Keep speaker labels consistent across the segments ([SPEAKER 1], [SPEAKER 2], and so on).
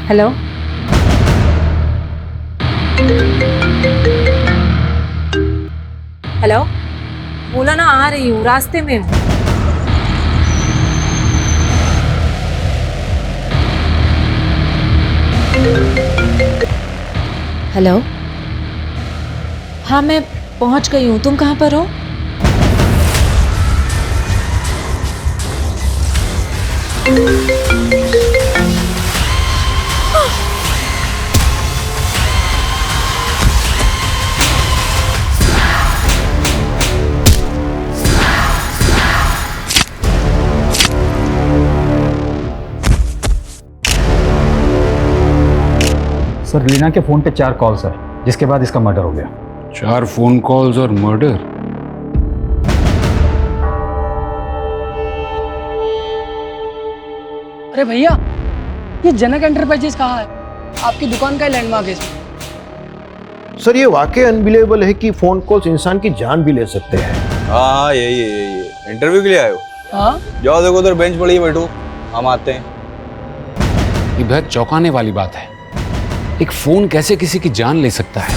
[SPEAKER 1] Hello, hello, बोला ना आ रही हूँ, रास्ते में हूँ। हेलो, हाँ मैं पहुंच गई हूँ, तुम कहाँ पर हो?
[SPEAKER 2] सर लीना के फोन पे 4 कॉल्स है, जिसके बाद इसका मर्डर हो गया।
[SPEAKER 3] 4 फोन कॉल्स और मर्डर?
[SPEAKER 4] अरे भैया, ये जनक एंटरप्राइजेस कहाँ है? आपकी दुकान का लैंडमार्क है इसमें।
[SPEAKER 5] सर ये वाकई अनबिलीवेबल है कि फोन कॉल्स इंसान की जान भी ले सकते हैं।
[SPEAKER 6] हाँ यही इंटरव्यू के लिए आए हो?
[SPEAKER 4] हाँ
[SPEAKER 6] जाओ देखो उधर बेंच पड़ी है, बैठो, हम आते हैं।
[SPEAKER 3] ये बेहद चौंकाने वाली बात है। एक फोन कैसे किसी की जान ले सकता है?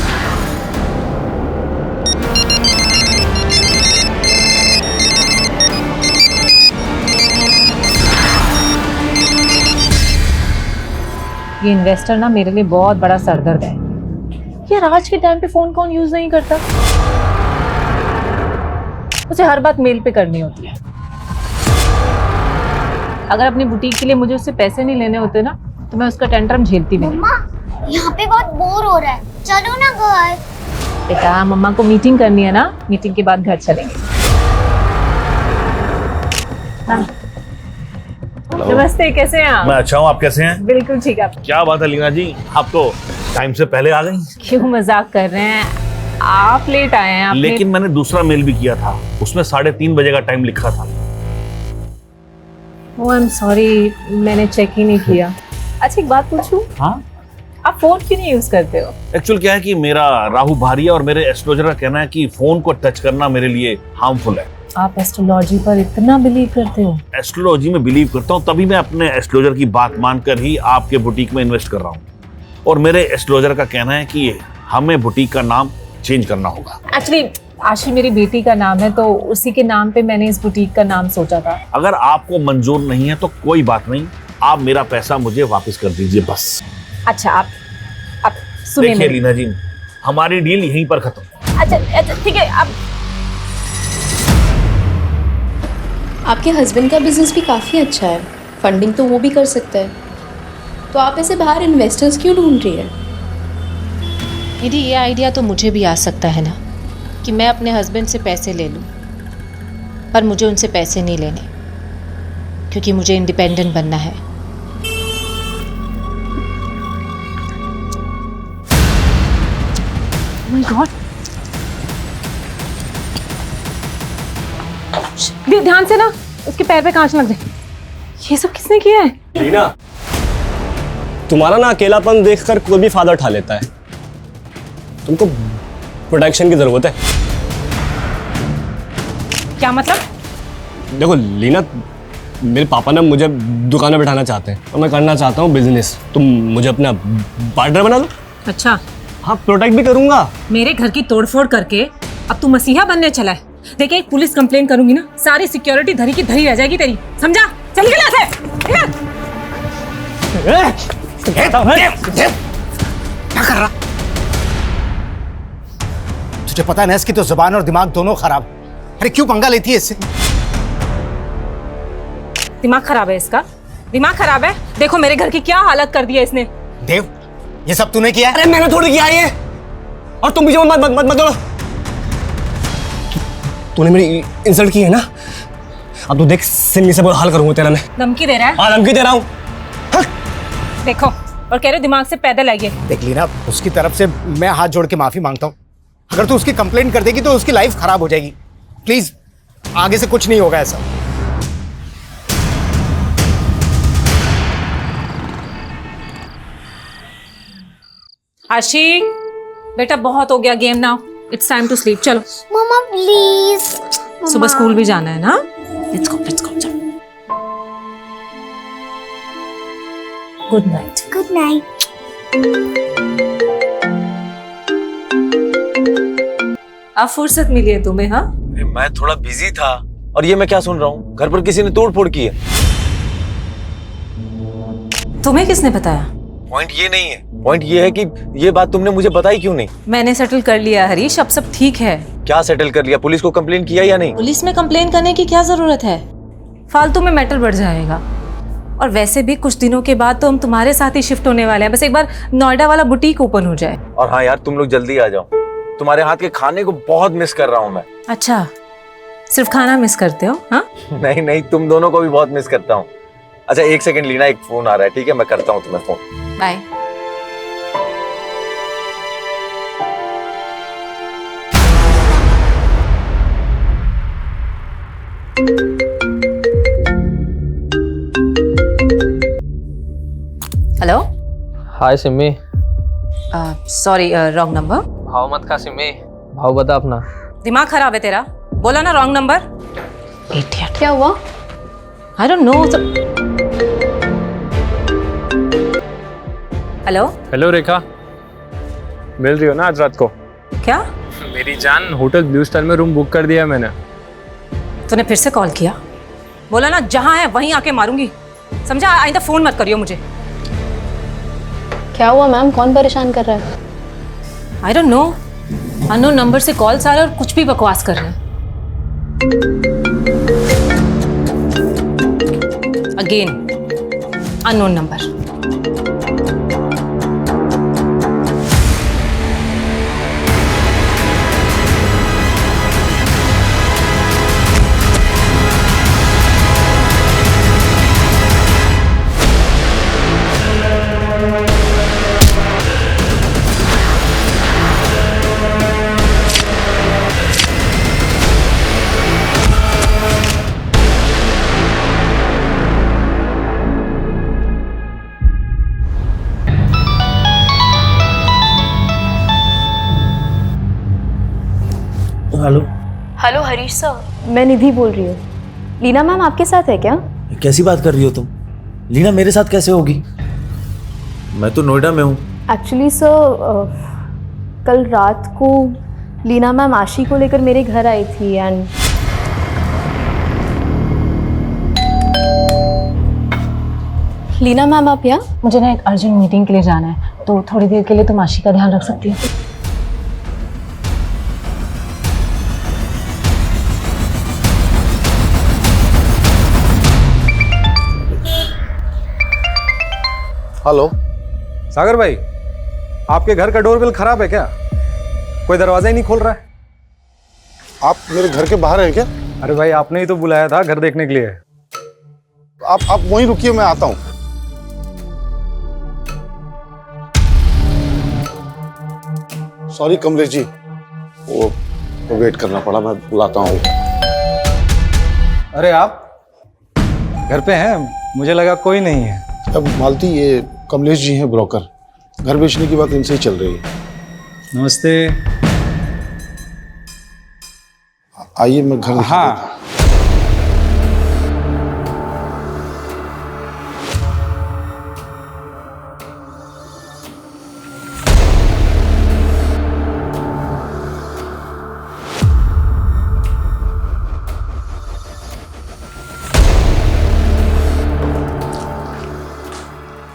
[SPEAKER 1] ये इन्वेस्टर ना मेरे लिए बहुत बड़ा सरदर्द है। यार आज के टाइम पे फोन कौन यूज नहीं करता? उसे हर बात मेल पे करनी होती है। अगर अपनी बुटीक के लिए मुझे उससे पैसे नहीं लेने होते ना, तो मैं उसका टेंट्रम झेलती भी नहीं।
[SPEAKER 7] मम्मा, यहाँ पे बहुत बोर हो रहा है, चलो ना घर।
[SPEAKER 1] बेटा मम्मा को मीटिंग करनी है ना, मीटिंग के बाद घर चलेंगे। हाँ। नमस्ते, कैसे हैं आप?
[SPEAKER 8] मैं अच्छा हूँ, आप कैसे हैं?
[SPEAKER 1] बिल्कुल ठीक है।
[SPEAKER 8] क्या बात है लीना जी, आप तो टाइम से पहले आ गई।
[SPEAKER 1] क्यों मजाक कर रहे हैं? आप लेट आए हैं।
[SPEAKER 8] लेकिन मैंने दूसरा मेल भी किया था, उसमें 3:30 बजे का टाइम लिखा था।
[SPEAKER 1] ओह आई एम सॉरी, मैंने चेक ही नहीं किया। अच्छा एक बात पूछूं?
[SPEAKER 8] हाँ
[SPEAKER 1] आप फोन क्यों नहीं यूज करते हो?
[SPEAKER 8] एक्चुअल क्या है कि मेरा राहु भारिया और मेरे एस्ट्रोलॉजर का कहना है कि फोन को टच करना मेरे लिए हार्मफुल है।
[SPEAKER 1] आप एस्ट्रोलॉजी पर इतना बिलीव करते हो?
[SPEAKER 8] एस्ट्रोलॉजी में बिलीव करता हूँ, तभी मैं अपने एस्ट्रोलॉजर की बात मानकर ही आपके बुटीक में इन्वेस्ट कर रहा हूँ। और मेरे एस्ट्रोलॉजर का कहना है कि हमें बुटीक का नाम चेंज करना होगा।
[SPEAKER 1] एक्चुअली आशी मेरी बेटी का नाम है, तो उसी के नाम पे मैंने इस बुटीक का नाम सोचा था।
[SPEAKER 8] अगर आपको मंजूर नहीं है तो कोई बात नहीं, आप मेरा पैसा मुझे वापस कर दीजिए बस।
[SPEAKER 1] अच्छा आप सुनिए
[SPEAKER 8] देखिए लीना जी, हमारी डील यहीं पर खत्म।
[SPEAKER 1] अच्छा ठीक है। आप
[SPEAKER 9] आपके हस्बैंड का बिजनेस भी काफ़ी अच्छा है, फंडिंग तो वो भी कर सकता है, तो आप ऐसे बाहर इन्वेस्टर्स क्यों ढूंढ रही है?
[SPEAKER 1] दीदी ये आइडिया तो मुझे भी आ सकता है ना, कि मैं अपने हस्बैंड से पैसे ले लूं, पर मुझे उनसे पैसे नहीं लेने, क्योंकि मुझे इंडिपेंडेंट बनना है। Oh my God! ध्यान से ना, उसके पैर पे कांच लग जाए। ये सब किसने किया है?
[SPEAKER 10] लीना, तुम्हारा ना अकेलापन देखकर कोई भी फायदा उठा लेता है। तुमको प्रोटेक्शन की जरूरत है।
[SPEAKER 1] क्या मतलब?
[SPEAKER 10] देखो लीना, मेरे पापा ना मुझे दुकान में बैठाना चाहते हैं और मैं करना चाहता हूँ बिजनेस। तुम मुझे अपना पार्टनर बना दो।
[SPEAKER 1] अच्छा
[SPEAKER 10] हाँ, प्रोटेक्ट भी करूंगा।
[SPEAKER 1] मेरे घर की तोड़फोड़ करके अब तू मसीहा बनने चला है। देखिए एक पुलिस कंप्लेन करूंगी ना, सारी सिक्योरिटी धरी की धरी रह जाएगी तेरी, समझा? चल निकल यहाँ से।
[SPEAKER 11] क्या कर रहा? तुझे पता है ना इसकी तो जुबान और दिमाग दोनों खराब। अरे क्यों पंगा लेती है इससे?
[SPEAKER 1] दिमाग खराब है इसका, दिमाग खराब है। देखो मेरे घर की क्या हालत कर दी है इसने।
[SPEAKER 11] देव, ये सब तूने किया?
[SPEAKER 10] अरे मैंने थोड़ी किया ये, और तुम मुझे मत मत मत दो। तूने मेरी इंसल्ट की है ना, अब तू देख सिन्नी से बहुत हाल करूंगा तेरा मैं।
[SPEAKER 1] धमकी दे रहा है?
[SPEAKER 10] हाँ धमकी दे रहा हूँ।
[SPEAKER 1] देखो और कह रहे दिमाग से पैदल आइए।
[SPEAKER 11] देख लीना, उसकी तरफ से मैं हाथ जोड़ के माफी मांगता हूँ। अगर तू उसकी कंप्लेंट कर देगी तो उसकी लाइफ खराब हो जाएगी। प्लीज आगे से कुछ नहीं होगा ऐसा।
[SPEAKER 1] आशी बेटा बहुत हो गया game, now it's time to sleep. चलो
[SPEAKER 7] मम्मा प्लीज।
[SPEAKER 1] सुबह स्कूल भी जाना है ना। लेट्स गो चलो। Good night.
[SPEAKER 7] Good night.
[SPEAKER 1] अब फुर्सत मिली है तुम्हें? हाँ,
[SPEAKER 12] मैं थोड़ा बिजी था। और ये मैं क्या सुन रहा हूँ, घर पर किसी ने तोड़ फोड़ की है।
[SPEAKER 1] तुम्हें किसने बताया?
[SPEAKER 12] पॉइंट ये नहीं है, पॉइंट ये है कि ये बात तुमने मुझे बताई क्यों नहीं?
[SPEAKER 1] मैंने सेटल कर लिया हरीश, अब सब ठीक है।
[SPEAKER 12] क्या सेटल कर लिया? पुलिस को कंप्लेन किया या नहीं?
[SPEAKER 1] पुलिस में कंप्लेन करने की क्या जरूरत है? फालतू में मैटर बढ़ जाएगा। और वैसे भी कुछ दिनों के बाद तो हम तुम्हारे साथ ही शिफ्ट होने वाले हैं। बस एक बार नोएडा वाला बुटीक ओपन हो जाए।
[SPEAKER 12] और हाँ यार, तुम लोग जल्दी आ जाओ, तुम्हारे हाथ के खाने को बहुत मिस कर रहा हूँ मैं।
[SPEAKER 1] अच्छा, सिर्फ खाना मिस करते हो? हाँ
[SPEAKER 12] नहीं नहीं, तुम दोनों को भी बहुत मिस करता हूँ। अच्छा एक सेकंड लीना, एक फोन आ रहा है, ठीक है मैं करता हूँ तुम्हें phone.
[SPEAKER 1] Bye. Hello.
[SPEAKER 13] Hi Simi.
[SPEAKER 1] Sorry, wrong number.
[SPEAKER 13] भाव मत खा सिमी, भाव बता अपना।
[SPEAKER 1] दिमाग खराब है तेरा? बोला ना रॉन्ग नंबर। इडियट।
[SPEAKER 9] क्या हुआ?
[SPEAKER 1] I don't know. Hello.
[SPEAKER 10] Hello Rekha, मिल रही हो ना आज रात को?
[SPEAKER 1] क्या?
[SPEAKER 10] मेरी जान, होटल ब्लू स्टार में रूम बुक कर दिया है मैंने।
[SPEAKER 1] तूने फिर से कॉल किया? बोला ना जहां है वहीं आके मारूंगी, समझा? आइंदा फोन मत करियो मुझे।
[SPEAKER 9] क्या हुआ मैम, कौन परेशान कर रहा है?
[SPEAKER 1] आई डोंट नो, अननोन नंबर से कॉल्स आ रहे और कुछ भी बकवास कर रहे हैं। Again unknown number.
[SPEAKER 12] Hello.
[SPEAKER 9] Hello Harish sir, मैं निधि बोल रही हूँ। लीना मैम आपके साथ है क्या?
[SPEAKER 12] कैसी बात कर रही हो तुम? लीना मेरे साथ कैसे होगी? मैं तो नोएडा में हूँ।
[SPEAKER 9] एक्चुअली सर, कल रात को लीना मैम आशी को लेकर मेरे घर आई थी एंड लीना मैम आप यहाँ?
[SPEAKER 1] मुझे ना एक अर्जेंट मीटिंग के लिए जाना है, तो थोड़ी देर के लिए तुम आशी का ध्यान रख सकती हो?
[SPEAKER 5] हेलो।
[SPEAKER 2] सागर भाई, आपके घर का डोरबेल खराब है क्या? कोई दरवाजा ही नहीं खोल रहा है।
[SPEAKER 5] आप मेरे घर के बाहर हैं क्या?
[SPEAKER 2] अरे भाई, आपने ही तो बुलाया था घर देखने के लिए।
[SPEAKER 5] आप वहीं रुकिए, मैं आता हूँ। सॉरी कमलेश जी, वो वेट करना पड़ा, मैं बुलाता हूँ।
[SPEAKER 2] अरे आप घर पे हैं? मुझे लगा कोई नहीं है।
[SPEAKER 5] अब मालती, ये कमलेश जी हैं ब्रोकर, घर बेचने की बात इनसे ही चल रही है।
[SPEAKER 2] नमस्ते।
[SPEAKER 5] आइए मैं घर दिखा
[SPEAKER 2] हाँ।
[SPEAKER 5] देता हूं।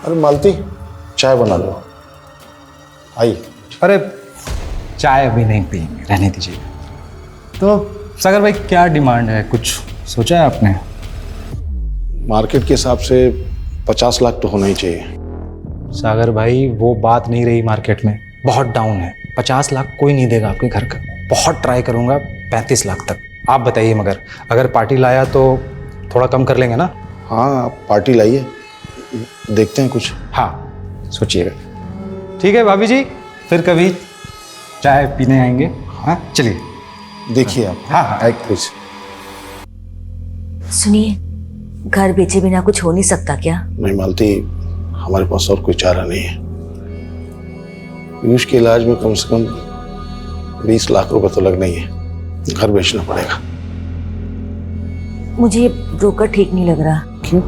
[SPEAKER 5] अरे मालती, चाय बना लो। आइए।
[SPEAKER 2] अरे चाय अभी नहीं पियेंगे, रहने दीजिए। तो सागर भाई, क्या डिमांड है? कुछ सोचा है आपने?
[SPEAKER 5] मार्केट के हिसाब से 50 लाख तो होना ही चाहिए।
[SPEAKER 2] सागर भाई, वो बात नहीं रही, मार्केट में बहुत डाउन है। 50 लाख कोई नहीं देगा आपके घर का। बहुत ट्राई करूंगा 35 लाख तक। आप बताइए, मगर अगर पार्टी लाया तो थोड़ा कम कर लेंगे ना?
[SPEAKER 5] हाँ, आप पार्टी लाइए, देखते हैं कुछ।
[SPEAKER 2] हाँ, सोचिएगा। ठीक है भाभी जी, फिर कभी चाय पीने आएंगे। हाँ चलिए,
[SPEAKER 5] देखिए आप।
[SPEAKER 2] हाँ हाँ,
[SPEAKER 5] एक प्लीज।
[SPEAKER 14] सुनिए, घर बेचे बिना कुछ हो नहीं सकता क्या?
[SPEAKER 5] नहीं मालती, हमारे पास और कोई चारा नहीं है। पीयूष के इलाज में कम से कम 20 लाख रुपए तो लगना ही है। घर बेचना पड़ेगा।
[SPEAKER 14] मुझे ये ब्रोकर ठीक नहीं लग रहा।
[SPEAKER 5] क्यों,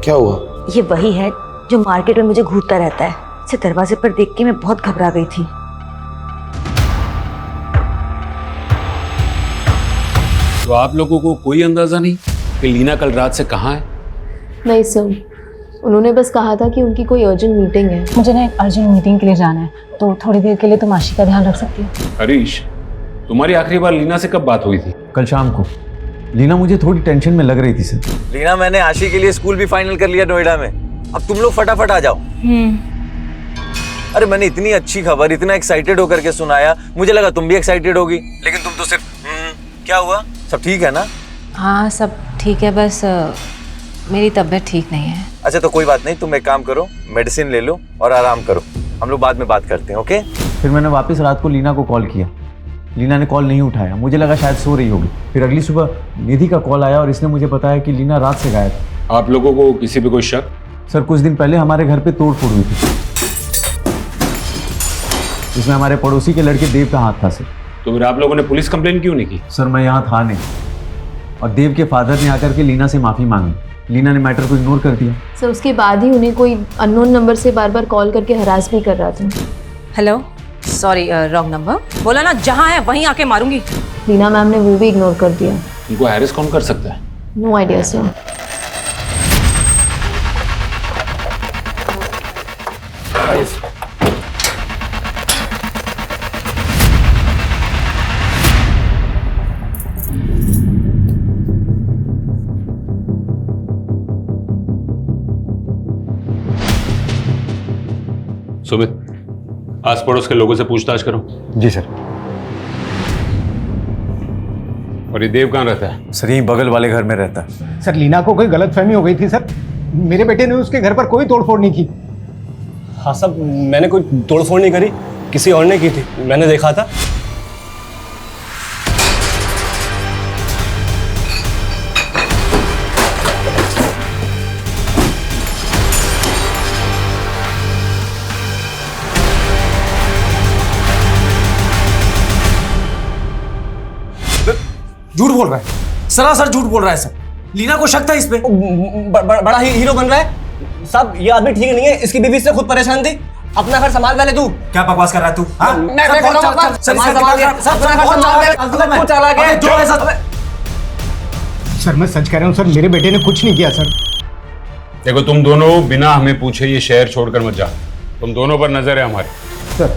[SPEAKER 5] क्या हुआ?
[SPEAKER 14] ये वही है जो मार्केट में मुझे घूरता रहता है। इसे दरवाजे पर देख के मैं बहुत घबरा गई थी।
[SPEAKER 3] तो आप लोगों को कोई अंदाजा नहीं कि लीना कल रात से कहाँ है?
[SPEAKER 9] नहीं सर, उन्होंने बस कहा था कि उनकी कोई अर्जेंट मीटिंग है।
[SPEAKER 1] मुझे ना एक अर्जेंट मीटिंग के लिए जाना है, तो थोड़ी देर के लिए तुम आशी का ध्यान रख सकती हो।
[SPEAKER 3] हरीश, तुम्हारी आखिरी बार लीना से कब बात हुई थी?
[SPEAKER 15] कल शाम को। लीना मुझे थोड़ी टेंशन में लग रही थी सर।
[SPEAKER 12] लीना, मैंने आशी के लिए स्कूल भी फाइनल कर लिया नोएडा में। अब तुम लोग फटाफट आ जाओ। अरे मैंने इतनी अच्छी खबर इतना एक्साइटेड होकर के सुनाया, मुझे लगा तुम भी एक्साइटेड होगी, लेकिन तुम तो सिर्फ क्या हुआ? सब ठीक है ना?
[SPEAKER 1] हाँ सब ठीक है, बस मेरी तबीयत ठीक नहीं है।
[SPEAKER 12] अच्छा तो कोई बात नहीं, तुम एक काम करो, मेडिसिन ले लो और आराम करो। हम लोग बाद में बात करते हैं, ओके?
[SPEAKER 15] फिर मैंने वापस रात को लीना को कॉल किया। लीना ने कॉल नहीं उठाया, मुझे लगा शायद सो रही होगी। फिर अगली सुबह निधि का कॉल आया और इसने मुझे बताया कि लीना रात से गायब है।
[SPEAKER 3] आप लोगों को किसी पे कोई शक?
[SPEAKER 15] सर कुछ दिन पहले हमारे घर पे तोड़ फोड़ हुई थी, इसमें हमारे पड़ोसी के लड़के देव का हाथ था सर।
[SPEAKER 3] तो फिर आप लोगों ने पुलिस कंप्लेन क्यों नहीं की?
[SPEAKER 15] सर मैं यहाँ था नहीं, और देव के फादर ने आकर के लीना से माफ़ी मांगी। लीना ने मैटर को इग्नोर कर दिया।
[SPEAKER 9] सर उसके बाद ही उन्हें कोई अननोन नंबर से बार बार कॉल करके हरास भी कर रहा था।
[SPEAKER 14] Hello, sorry wrong number. बोला ना जहाँ है वहीं आके मारूंगी।
[SPEAKER 9] लीना मैम ने वो भी इग्नोर कर दिया।
[SPEAKER 3] इनको हैरेस कौन कर सकता है?
[SPEAKER 9] No idea sir.
[SPEAKER 3] सुमित, आस पड़ोस के लोगों से पूछताछ करो।
[SPEAKER 15] जी सर।
[SPEAKER 3] और ये देव कहाँ रहता है?
[SPEAKER 15] सर यहीं बगल वाले घर में रहता है।
[SPEAKER 11] सर लीना को कोई गलतफहमी हो गई थी सर, मेरे बेटे ने उसके घर पर कोई तोड़फोड़ नहीं की।
[SPEAKER 10] हाँ साहब, मैंने कोई तोड़फोड़ नहीं करी, किसी और ने की थी, मैंने देखा था।
[SPEAKER 11] झूठ बोल रहा है, सरासर झूठ बोल रहा है सर। लीना को शक था इस पे।
[SPEAKER 10] बड़ा हीरो बन रहा है साहब। ये आदमी ठीक नहीं है, इसकी बीवी से खुद परेशान थी। अपना घर संभाल पहले तू।
[SPEAKER 11] क्या बकवास कर रहा है तू? हाँ?
[SPEAKER 10] मैं कर रहा हूं बकवास।
[SPEAKER 11] सर मैं सच कह रहा हूँ सर, मेरे बेटे ने कुछ नहीं किया सर।
[SPEAKER 3] देखो तुम दोनों बिना हमें पूछे ये शहर छोड़कर मत जाओ, तुम दोनों पर नजर है हमारी।
[SPEAKER 2] सर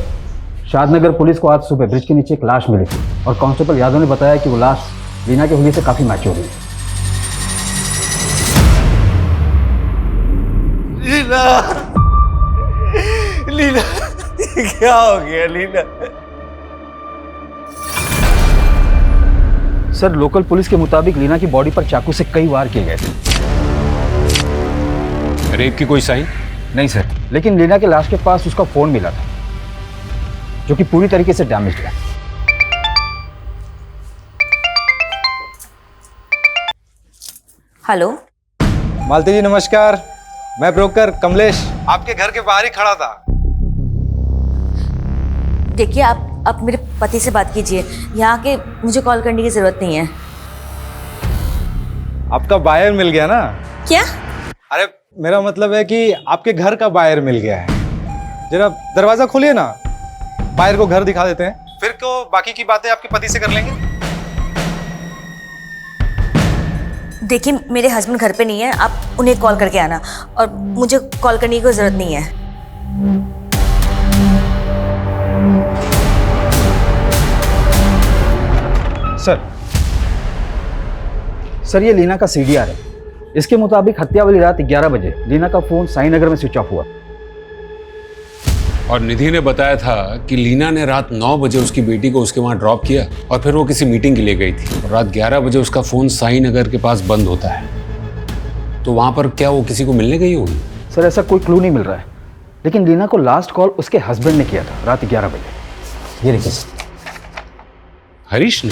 [SPEAKER 2] शादनगर पुलिस को आज सुबह ब्रिज के नीचे एक लाश मिली थी और कांस्टेबल यादव ने बताया कि वो लाश लीना के हुलिये से काफी मैच्योर हुई।
[SPEAKER 12] लीना, लीना क्या हो गया लीना?
[SPEAKER 2] सर लोकल पुलिस के मुताबिक लीना की बॉडी पर चाकू से कई वार किए गए थे।
[SPEAKER 3] रेप की कोई साइन?
[SPEAKER 2] नहीं सर, लेकिन लीना के लाश के पास उसका फोन मिला था जो कि पूरी तरीके से डैमेज है।
[SPEAKER 14] हेलो
[SPEAKER 2] मालती जी नमस्कार, मैं ब्रोकर कमलेश आपके घर के बाहर ही खड़ा था।
[SPEAKER 14] देखिए, आप मेरे पति से बात कीजिए, यहाँ के मुझे कॉल करने की जरूरत नहीं है।
[SPEAKER 2] आपका बायर मिल गया ना?
[SPEAKER 14] क्या?
[SPEAKER 2] अरे मेरा मतलब है कि आपके घर का बायर मिल गया है। जरा दरवाजा खोलिए ना, बायर को घर दिखा देते हैं, फिर तो बाकी की बातें आपके पति से कर लेंगे।
[SPEAKER 14] देखिए मेरे हस्बैंड घर पे नहीं है, आप उन्हें कॉल करके आना, और मुझे कॉल करने की कोई जरूरत नहीं है।
[SPEAKER 2] सर ये लीना का सीडीआर है। इसके मुताबिक हत्या वाली रात 11 बजे लीना का फोन साईनगर में स्विच ऑफ हुआ
[SPEAKER 3] और निधि ने बताया था कि लीना ने रात 9 बजे उसकी बेटी को उसके वहां ड्रॉप किया और फिर वो किसी मीटिंग के लिए गई थी और रात 11 बजे उसका फोन साईनगर के पास बंद होता है। तो वहां पर क्या वो किसी को मिलने गई होगी?
[SPEAKER 2] सर ऐसा कोई क्लू नहीं मिल रहा है, लेकिन लीना को लास्ट कॉल उसके हस्बैंड ने किया था रात 11 बजे। ये देखिए।
[SPEAKER 3] हरीश ने?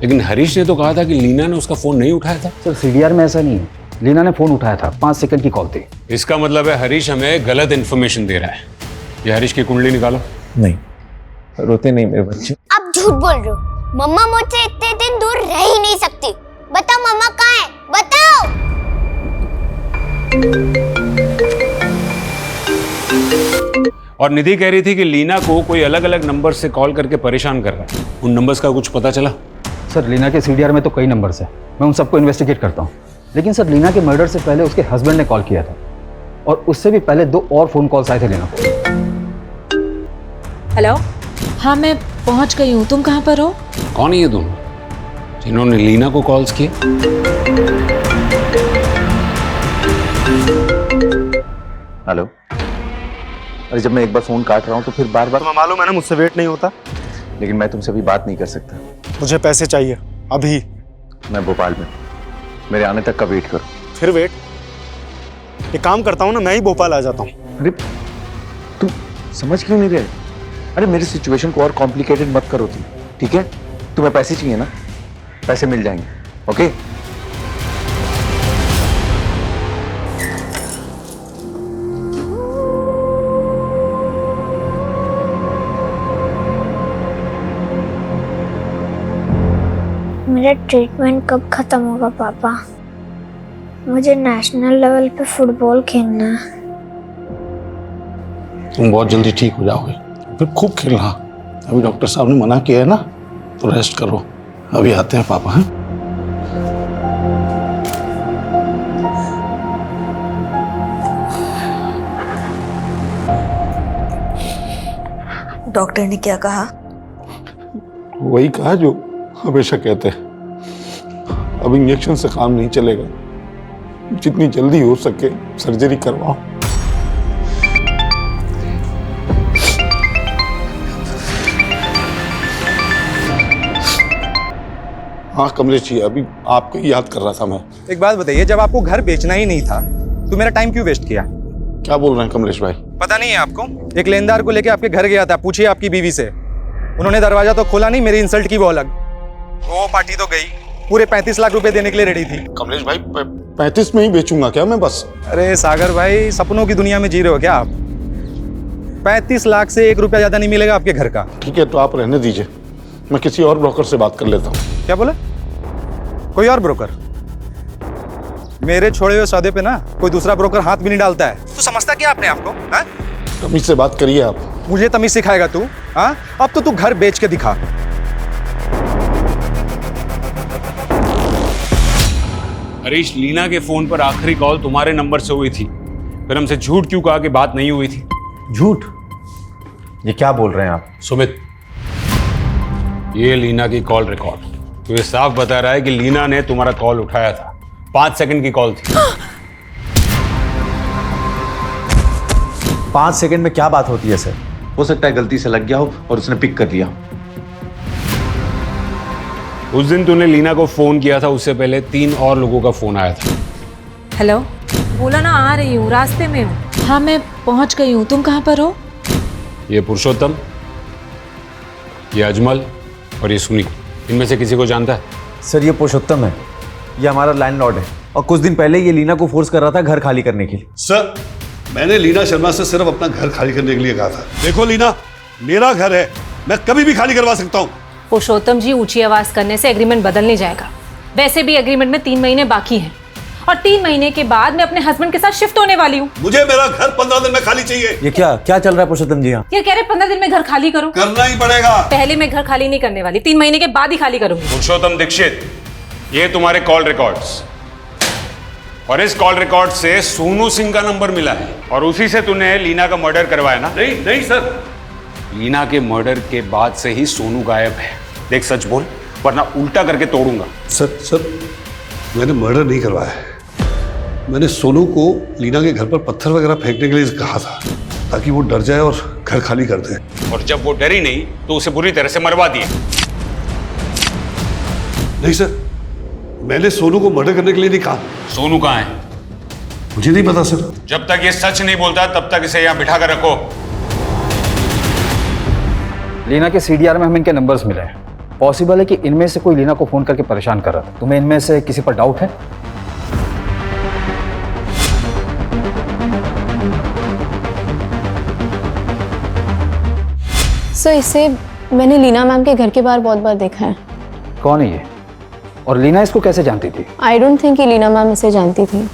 [SPEAKER 3] लेकिन हरीश ने तो कहा था कि लीना ने उसका फोन नहीं उठाया था।
[SPEAKER 2] सर सीडीआर में ऐसा नहीं है, लीना ने फोन उठाया था, 5 सेकंड की कॉल थी।
[SPEAKER 3] इसका मतलब है हरीश हमें गलत इन्फॉर्मेशन दे रहा है। ये हरीश की कुंडली निकालो।
[SPEAKER 12] नहीं, रोते नहीं मेरे बच्चे।
[SPEAKER 7] आप झूठ बोल रहे हो, मम्मा मुझसे इतने दिन दूर रह ही नहीं सकती। बताओ मम्मा कहाँ है, बताओ।
[SPEAKER 3] और निधि कह रही थी कि लीना को कोई अलग अलग नंबर से कॉल करके परेशान कर रहा है। उन नंबर्स का कुछ पता चला?
[SPEAKER 2] सर लीना के सीडीआर में तो कई नंबर्स हैं, मैं उन सबको इन्वेस्टिगेट करता हूँ। लेकिन सर लीना के मर्डर से पहले उसके हस्बैंड ने कॉल किया था और उससे भी पहले 2 और फ़ोन कॉल्स आए थे लीना को।
[SPEAKER 1] हेलो। हाँ मैं पहुंच गई हूँ, तुम कहाँ पर हो?
[SPEAKER 3] कौन है ये दोनों जिन्होंने लीना को कॉल्स किए?
[SPEAKER 15] हेलो। अरे जब मैं एक बार फोन काट रहा हूँ तो फिर बार बार।
[SPEAKER 11] तुम्हें मालूम है ना मुझसे वेट नहीं होता।
[SPEAKER 15] लेकिन मैं तुमसे अभी बात नहीं कर सकता।
[SPEAKER 11] मुझे पैसे चाहिए अभी।
[SPEAKER 15] मैं भोपाल में, मेरे आने तक का वेट करो।
[SPEAKER 11] फिर वेट? एक काम करता हूँ ना, मैं ही भोपाल आ जाता हूँ।
[SPEAKER 15] अरे तुम समझ क्यों नहीं रहे? अरे मेरी सिचुएशन को और कॉम्प्लिकेटेड मत करो तुम, ठीक है? तुम्हें पैसे चाहिए ना, पैसे मिल जाएंगे, ओके?
[SPEAKER 7] मेरा ट्रीटमेंट कब खत्म होगा पापा? मुझे नेशनल लेवल पे फुटबॉल खेलना है।
[SPEAKER 5] तुम बहुत जल्दी ठीक हो जाओगे, फिर खूब खेलना। अभी डॉक्टर साहब ने मना किया है ना, तो रेस्ट करो। अभी आते हैं पापा। हैं?
[SPEAKER 14] डॉक्टर ने क्या कहा?
[SPEAKER 5] वही कहा जो हमेशा कहते हैं, अब इंजेक्शन से काम नहीं चलेगा, जितनी जल्दी हो सके सर्जरी करवाओ। हाँ कमलेश जी, अभी आपको ही याद कर रहा था मैं।
[SPEAKER 6] एक बात बताइए, जब आपको घर बेचना ही नहीं था तो मेरा टाइम क्यों वेस्ट किया?
[SPEAKER 5] क्या बोल रहे हैं कमलेश भाई?
[SPEAKER 6] पता नहीं है आपको? एक लेनदार को लेके आपके घर गया था, पूछिए आपकी बीवी से। उन्होंने दरवाजा तो खोला नहीं, मेरी इंसल्ट की वो अलग। वो पार्टी तो गई, पूरे 35 लाख रुपए देने के लिए रेडी थी।
[SPEAKER 5] कमलेश भाई 35 में ही बेचूंगा क्या मैं बस?
[SPEAKER 6] अरे सागर भाई, सपनों की दुनिया में जी रहे हो क्या आप? 35 लाख से 1 रुपया ज्यादा नहीं मिलेगा आपके घर का।
[SPEAKER 5] ठीक है, तो आप रहने दीजिए, मैं किसी और ब्रोकर से बात कर लेता हूँ।
[SPEAKER 6] क्या बोला? कोई और ब्रोकर? मेरे छोड़े हुए सौदे पे ना कोई दूसरा ब्रोकर हाथ भी नहीं डालता है। तू समझता क्या अपने आप को?
[SPEAKER 5] तमीज से बात करिए आप।
[SPEAKER 6] मुझे तमीज सिखाएगा तू? हाँ, अब तो तू घर बेच के दिखा।
[SPEAKER 3] हरीश, लीना के फोन पर आखिरी कॉल तुम्हारे नंबर से हुई थी, फिर हमसे झूठ क्यों कहा कि बात नहीं हुई थी?
[SPEAKER 15] झूठ? ये क्या बोल रहे हैं आप?
[SPEAKER 3] सुमित, ये लीना की कॉल रिकॉर्ड तो ये साफ बता रहा है कि लीना ने तुम्हारा कॉल उठाया था। 5 सेकंड की कॉल थी।
[SPEAKER 15] 5 सेकंड में क्या बात होती है सर? हो सकता है गलती से लग गया हो और उसने पिक कर लिया।
[SPEAKER 3] उस दिन तूने लीना को फोन किया था, उससे पहले 3 और लोगों का फोन आया था।
[SPEAKER 1] हेलो। बोला ना आ रही हूँ, रास्ते में हूँ। हाँ मैं पहुँच गई हूँ, तुम कहाँ पर हो?
[SPEAKER 3] ये पुरुषोत्तम, ये अजमल और ये सुनी, इनमें से किसी को जानता है?
[SPEAKER 15] सर ये पुरुषोत्तम है, ये हमारा लैंडलॉर्ड है और कुछ दिन पहले ये लीना को फोर्स कर रहा था घर खाली करने के लिए।
[SPEAKER 16] सर मैंने लीना शर्मा से सिर्फ अपना घर खाली करने के लिए कहा था। देखो लीना, मेरा घर है, मैं कभी भी खाली करवा सकता हूँ।
[SPEAKER 1] पुरुषोत्तम जी, ऊंची आवाज करने से एग्रीमेंट बदल नहीं जाएगा। वैसे भी एग्रीमेंट में 3 महीने बाकी हैं और 3 महीने के बाद मैं अपने हस्बैंड के साथ शिफ्ट होने वाली हूँ।
[SPEAKER 16] मुझे मेरा घर 15 दिन में खाली चाहिए।
[SPEAKER 15] ये क्या चल रहा है पुरुषोत्तम जी? यहाँ
[SPEAKER 1] ये कह रहे 15 दिन में घर खाली करो।
[SPEAKER 16] करना ही पड़ेगा।
[SPEAKER 1] पहले मैं घर खाली नहीं करने वाली, 3 महीने के बाद ही खाली करूंगी।
[SPEAKER 3] पुरुषोत्तम दीक्षित, ये तुम्हारे कॉल रिकॉर्ड्स, और इस कॉल रिकॉर्ड से सोनू सिंह का नंबर मिला है और उसी से तूने लीना का मर्डर करवाया ना?
[SPEAKER 16] नहीं सर,
[SPEAKER 3] लीना के मर्डर के बाद से ही सोनू गायब है। देख सच बोल, वरना उल्टा करके तोड़ूंगा।
[SPEAKER 16] सर मैंने मर्डर नहीं करवाया है। मैंने सोनू को लीना के घर पर पत्थर वगैरह फेंकने के लिए कहा था ताकि वो डर जाए और घर खाली कर दे।
[SPEAKER 3] और जब वो डरी नहीं तो उसे बुरी तरह से मरवा दिया।
[SPEAKER 16] नहीं सर, मैंने सोनू को मर्डर करने के लिए नहीं कहा।
[SPEAKER 3] सोनू कहाँ है?
[SPEAKER 16] मुझे नहीं पता सर।
[SPEAKER 3] जब तक ये सच नहीं बोलता तब तक इसे यहाँ बिठा कर रखो।
[SPEAKER 2] लीना के सीडीआर में हमें इनके नंबर्स मिले हैं। पॉसिबल है कि इनमें से कोई लीना को फोन करके परेशान कर रहा था। तुम्हें इनमें से किसी पर डाउट है?
[SPEAKER 9] सर इसे मैंने लीना मैम के घर के बाहर बहुत बार देखा है।
[SPEAKER 2] कौन है ये? और लीना इसको कैसे जानती थी?
[SPEAKER 9] आई डोंट थिंक कि लीना मैम इसे जानती थी।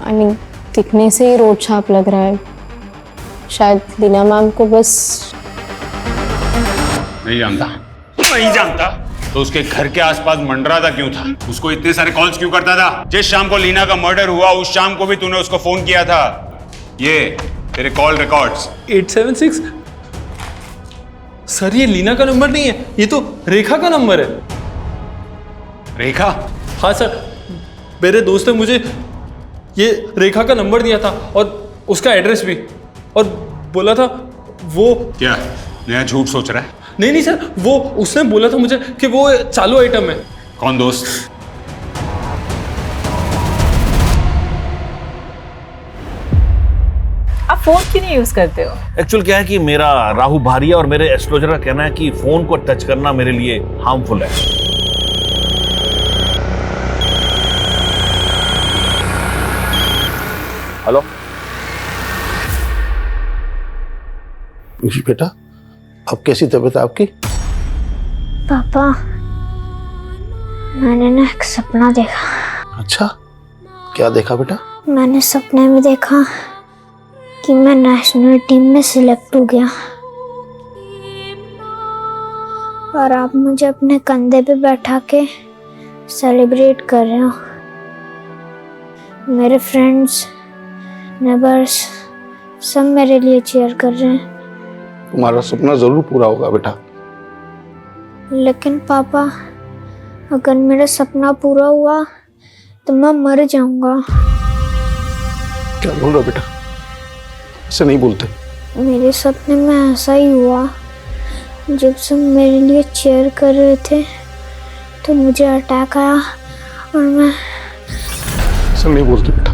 [SPEAKER 9] आई मीन दिखने से ही रोड छाप लग रहा है। शायद लीना मैम को बस
[SPEAKER 3] नहीं जानता तो उसके घर के आसपास मंडराता क्यों था? उसको इतने सारे कॉल्स क्यों करता था? जिस शाम को लीना का मर्डर हुआ उस शाम को भी तूने उसको फोन किया था। ये तेरे कॉल रिकॉर्ड्स।
[SPEAKER 17] 876 सर, ये लीना का नंबर नहीं है, ये तो रेखा का नंबर है।
[SPEAKER 3] रेखा?
[SPEAKER 17] हाँ सर, मेरे दोस्त ने मुझे ये रेखा का नंबर दिया था और उसका एड्रेस भी, और बोला था वो।
[SPEAKER 3] क्या नया झूठ सोच रहा है?
[SPEAKER 17] नहीं सर, वो उसने बोला था मुझे कि वो चालू आइटम है।
[SPEAKER 3] कौन दोस्त?
[SPEAKER 18] आप फोन क्यों नहीं यूज करते हो?
[SPEAKER 8] एक्चुअल क्या है कि मेरा राहु भारिया और मेरे एस्ट्रोलॉजर का कहना है कि फोन को टच करना मेरे लिए हार्मफुल है। हेलो
[SPEAKER 5] पीयूष बेटा, अब कैसी तबीयत है आपकी?
[SPEAKER 7] पापा, मैंने ना एक सपना देखा।
[SPEAKER 5] अच्छा, क्या देखा बेटा?
[SPEAKER 7] मैंने सपने में देखा कि मैं नेशनल टीम में सिलेक्ट हो गया और आप मुझे अपने कंधे पे बैठा के सेलिब्रेट कर रहे हो। मेरे फ्रेंड्स, नेबर्स सब मेरे लिए चीयर कर रहे हैं।
[SPEAKER 5] तुम्हारा सपना जरूर पूरा होगा बेटा।
[SPEAKER 7] लेकिन पापा, अगर मेरा सपना पूरा हुआ तो मैं मर जाऊंगा।
[SPEAKER 5] क्या बोल रहे हो बेटा? ऐसे नहीं बोलते।
[SPEAKER 7] मेरे सपने में ऐसा ही हुआ। जब सब मेरे लिए चीयर कर रहे थे तो मुझे अटैक आया और मैं।
[SPEAKER 5] ऐसा नहीं बोलते बेटा,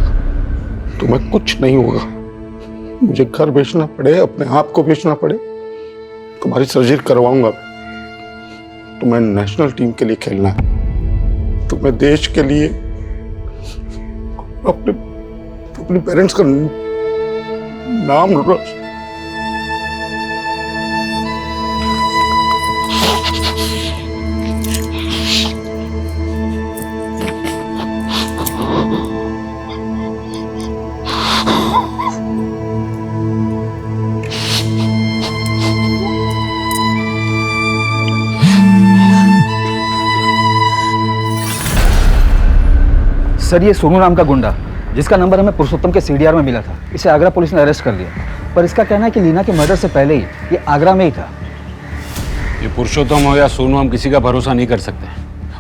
[SPEAKER 5] तुम्हें कुछ नहीं होगा। मुझे घर बेचना पड़े, अपने आप को बेचना पड़े, तुम्हारी सर्जरी करवाऊंगा। तुम्हें नेशनल टीम के लिए खेलना है, तुम्हें देश के लिए अपने पेरेंट्स का नाम रोशन।
[SPEAKER 19] सर, ये सोनू नाम का गुंडा जिसका नंबर हमें पुरुषोत्तम के सीडीआर में मिला था, इसे आगरा पुलिस ने अरेस्ट कर लिया। पर इसका कहना है कि लीना के मर्डर से पहले ही ये आगरा में ही था।
[SPEAKER 3] ये पुरुषोत्तम हो या सोनू, हम किसी का भरोसा नहीं कर सकते।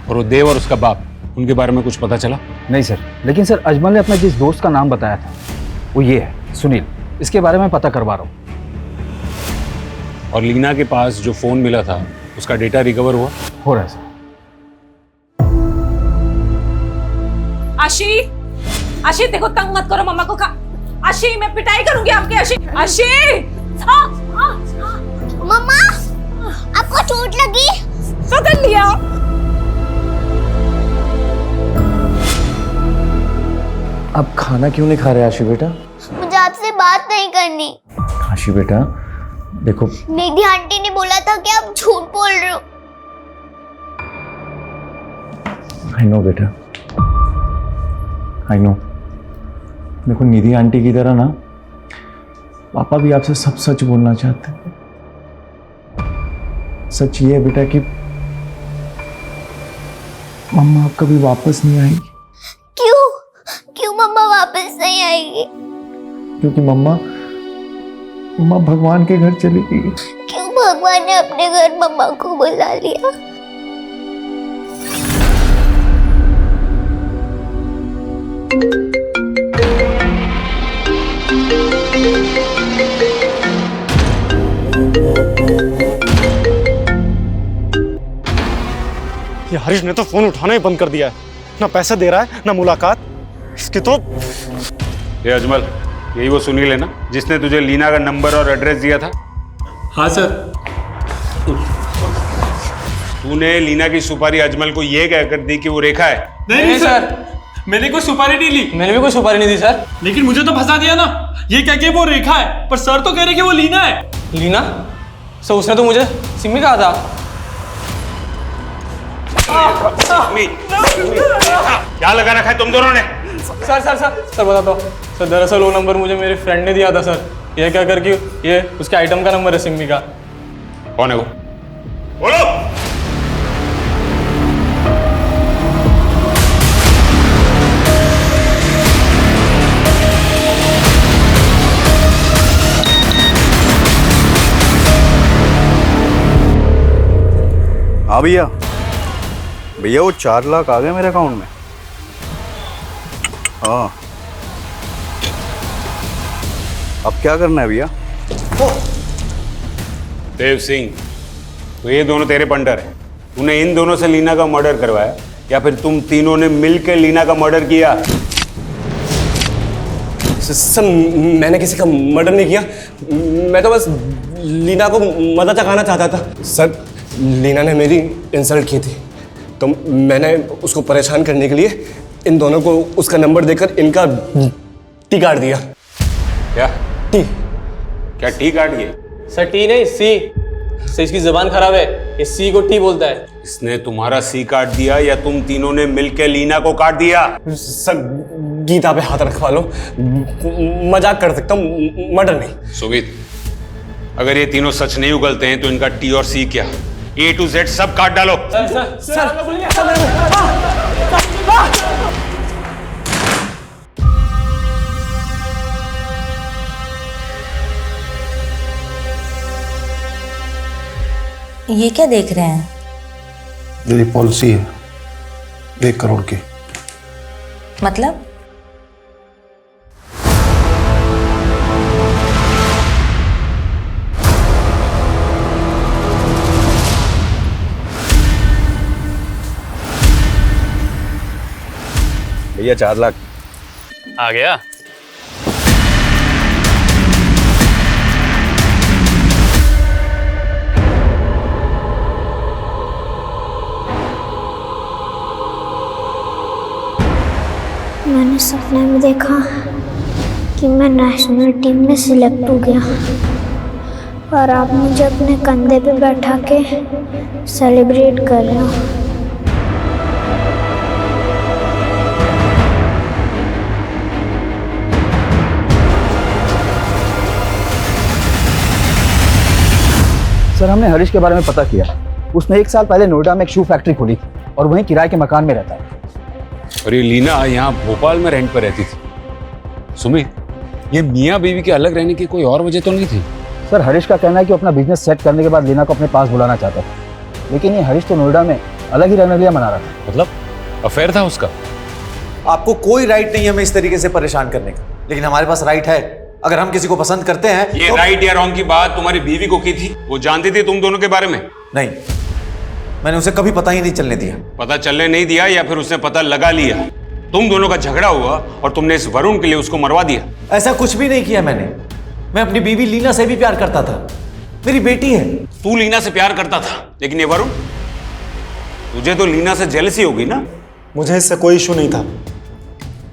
[SPEAKER 3] और वो देव और उसका बाप, उनके बारे में कुछ पता चला?
[SPEAKER 19] नहीं सर, लेकिन सर अजमल ने अपने जिस दोस्त का नाम बताया था वो ये है, सुनील। इसके बारे में पता करवा रहा हूँ।
[SPEAKER 3] और लीना के पास जो फोन मिला था उसका डेटा रिकवर हुआ?
[SPEAKER 19] हो रहा है सर।
[SPEAKER 18] आशी, आशी देखो, तंग मत करो मम्मा को। आशी, मैं पिटाई करूंगी आपकी। आशी, आशी।
[SPEAKER 7] मम्मा, आपको चोट लगी?
[SPEAKER 18] पकड़ लिया।
[SPEAKER 15] अब खाना क्यों नहीं खा रहे आशी बेटा?
[SPEAKER 7] मुझे आपसे बात नहीं करनी।
[SPEAKER 15] आशी बेटा देखो,
[SPEAKER 7] निधि आंटी ने बोला था कि आप झूठ बोल रहे हो।
[SPEAKER 15] आई नो बेटा, आई नो। देखो, निधि आंटी की तरह ना पापा भी आपसे सब सच बोलना चाहते हैं। सच ये है बेटा कि मम्मा अब कभी वापस नहीं आएगी।
[SPEAKER 7] क्यों मम्मा वापस नहीं आएगी?
[SPEAKER 15] क्योंकि मम्मा भगवान के घर चली गई।
[SPEAKER 7] क्यों भगवान ने अपने घर मम्मा को बुला लिया?
[SPEAKER 11] ये हरीश ने तो फोन उठाना ही बंद कर दिया है। ना पैसा दे रहा है, ना मुलाकात। इसके तो।
[SPEAKER 3] ये अजमल, यही वो सुनील है ना जिसने तुझे लीना का नंबर और एड्रेस दिया था?
[SPEAKER 17] हाँ सर।
[SPEAKER 3] तूने लीना की सुपारी अजमल को ये कहकर दी कि वो रेखा है?
[SPEAKER 17] नहीं सर, मैंने कोई सुपारी नहीं ली।
[SPEAKER 13] मैंने भी कोई सुपारी नहीं दी सर।
[SPEAKER 17] लेकिन मुझे तो फंसा दिया ना, ये कह के वो रेखा है, पर सर तो कह रहे कि वो लीना है।
[SPEAKER 13] लीना? सर उसने तो मुझे सिम्मी कहा था।
[SPEAKER 3] क्या लगा रखा है तुम दोनों ने?
[SPEAKER 13] सर बताता हूँ सर, दरअसल वो नंबर मुझे मेरे फ्रेंड ने दिया था सर। ये क्या करके ये उसके आइटम का नंबर है सिमी का।
[SPEAKER 3] कौन है वो? बोलो।
[SPEAKER 20] हाँ भैया, भैया वो 4 लाख आ गए मेरे अकाउंट में। हाँ, अब क्या करना है भैया?
[SPEAKER 3] देव सिंह, तो ये दोनों तेरे पंटर हैं। तूने इन दोनों से लीना का मर्डर करवाया या फिर तुम तीनों ने मिलकर लीना का मर्डर किया?
[SPEAKER 10] सर मैंने किसी का मर्डर नहीं किया, मैं तो बस लीना को मजा चखाना चाहता था। सर लीना ने मेरी इंसल्ट की थी तो मैंने उसको परेशान करने के लिए इन दोनों को उसका नंबर देकर इनका टी काट दिया।
[SPEAKER 3] क्या
[SPEAKER 10] टी?
[SPEAKER 3] क्या टी काट दिया?
[SPEAKER 13] सर टी नहीं सी, सर इसकी जबान खराब है, ये सी को टी बोलता है।
[SPEAKER 3] इसने तुम्हारा सी काट दिया या तुम तीनों ने मिलकर लीना को काट दिया?
[SPEAKER 10] सर गीता पे हाथ रखवा लो, मजाक कर सकता हूँ, मर्डर नहीं।
[SPEAKER 3] सुमित, अगर ये तीनों सच नहीं उगलते हैं तो इनका टी और सी क्या, A to Z सब काट डालो।
[SPEAKER 14] ये क्या देख रहे हैं?
[SPEAKER 5] मेरी पॉलिसी है 1 करोड़ की।
[SPEAKER 14] मतलब?
[SPEAKER 20] भैया 4 लाख
[SPEAKER 13] आ गया।
[SPEAKER 7] मैंने सपने में देखा कि मैं नेशनल टीम में सिलेक्ट हो गया और आप मुझे अपने कंधे पे बैठा के सेलिब्रेट कर रहे हो।
[SPEAKER 19] सर हमने हरीश के बारे में पता किया, उसने 1 साल पहले नोएडा में एक शू फैक्ट्री खोली थी और वहीं किराए के मकान में रहता है।
[SPEAKER 3] और ये लीना यहाँ भोपाल में रेंट पर रहती थी। सुमित, ये मियाँ बीवी के अलग रहने की कोई और वजह तो नहीं थी?
[SPEAKER 19] सर हरीश का कहना है कि अपना बिजनेस सेट करने के बाद लीना को अपने पास बुलाना चाहता था, लेकिन ये हरीश तो नोएडा में अलग ही रहने मना रहा था।
[SPEAKER 3] मतलब अफेयर था उसका?
[SPEAKER 12] आपको कोई राइट नहीं है हमें इस तरीके से परेशान करने का, लेकिन हमारे पास राइट है। अगर हम किसी को पसंद करते हैं
[SPEAKER 3] ये
[SPEAKER 12] तो...
[SPEAKER 3] राइट या रॉन्ग की बात तुम्हारी बीवी को की थी? वो जानती थी तुम दोनों के बारे में?
[SPEAKER 12] नहीं, मैंने उसे कभी पता ही नहीं चलने दिया।
[SPEAKER 3] पता चलने नहीं दिया या फिर उसने पता लगा लिया? तुम दोनों का झगड़ा हुआ और तुमने इस वरुण के लिए उसको मरवा दिया?
[SPEAKER 12] ऐसा कुछ भी नहीं किया मैंने। मैं अपनी बीवी लीना से भी प्यार करता था, मेरी बेटी है।
[SPEAKER 3] तू लीना से प्यार करता था, लेकिन ये वरुण, तुझे तो लीना से जेलसी होगी ना?
[SPEAKER 6] मुझे इससे कोई इशू नहीं था,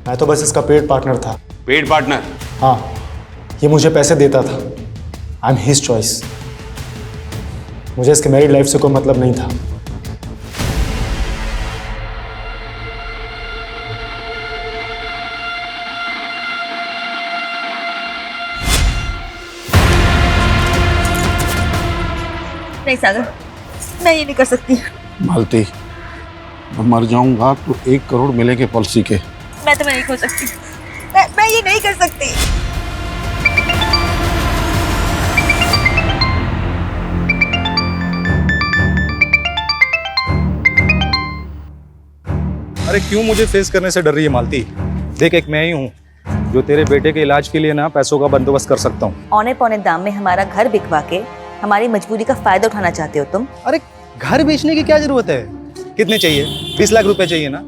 [SPEAKER 6] मैं तो बस इसका पेड पार्टनर था।
[SPEAKER 3] Paid partner?
[SPEAKER 6] हाँ, ये मुझे पैसे देता था। I am his choice. मुझे इसके मैरिड लाइफ से कोई मतलब नहीं था।
[SPEAKER 14] नहीं सागर, मैं ये नहीं कर सकती।
[SPEAKER 5] मालती, मैं मर जाऊंगा तो 1 करोड़ मिलेंगे पॉलिसी के।
[SPEAKER 14] मैं तो नहीं हो सकती, मैं ये नहीं कर सकती।
[SPEAKER 6] अरे क्यों मुझे फेस करने से डर रही है मालती? देख, एक मैं ही हूँ जो तेरे बेटे के इलाज के लिए ना पैसों का बंदोबस्त कर सकता हूँ।
[SPEAKER 14] औने पौने दाम में हमारा घर बिकवा के हमारी मजबूरी का फायदा उठाना चाहते हो तुम?
[SPEAKER 6] अरे घर बेचने की क्या जरूरत है? कितने चाहिए? 20 लाख रुपए चाहिए ना?